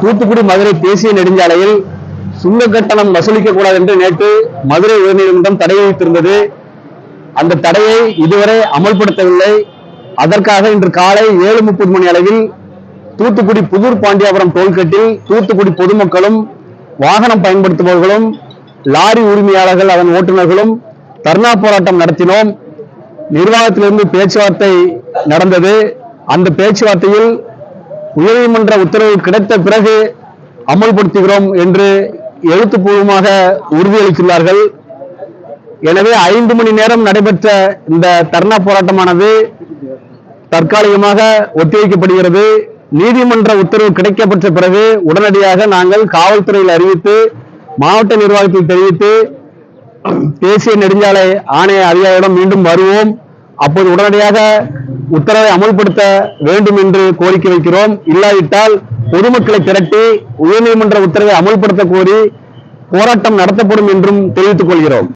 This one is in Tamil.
தூத்துக்குடி மதுரை தேசிய நெடுஞ்சாலையில் சுங்க கட்டணம் வசூலிக்க கூடாது என்று நேற்று மதுரை உயர்நீதிமன்றம் தடை விதித்திருந்தது. அந்த தடையை இதுவரை அமல்படுத்தவில்லை. அதற்காக இன்று காலை 7:30 மணி அளவில் தூத்துக்குடி புதூர் பாண்டியாபுரம் டோல்கேட்டில் தூத்துக்குடி பொதுமக்களும் வாகனம் பயன்படுத்துபவர்களும் லாரி உரிமையாளர்கள் அதன் ஓட்டுநர்களும் தர்ணா போராட்டம் நடத்தினோம். நிர்வாகத்திலிருந்து பேச்சுவார்த்தை நடந்தது. அந்த பேச்சுவார்த்தையில் உயர்நீதிமன்ற உத்தரவு கிடைத்த பிறகு அமல்படுத்துகிறோம் என்று எழுத்துப்பூர்வமாக உறுதியளித்துள்ளார்கள். எனவே 5 மணி நேரம் நடைபெற்ற இந்த தர்ணா போராட்டமானது தற்காலிகமாக ஒத்திவைக்கப்படுகிறது. நீதிமன்ற உத்தரவு கிடைக்கப்பட்ட பிறகு உடனடியாக நாங்கள் காவல்துறையில் அறிவித்து மாவட்ட நிர்வாகத்தில் தெரிவித்து தேசிய நெடுஞ்சாலை ஆணைய அதிகாரியிடம் மீண்டும் வருவோம். அப்போது உடனடியாக உத்தரவை அமல்படுத்த வேண்டும் என்று கோரிக்கை வைக்கிறோம். இல்லாவிட்டால் பொதுமக்களை திரட்டி உயர்நீதிமன்ற உத்தரவை அமல்படுத்த கோரி போராட்டம் நடத்தப்படும் என்றும் தெரிவித்துக் கொள்கிறோம்.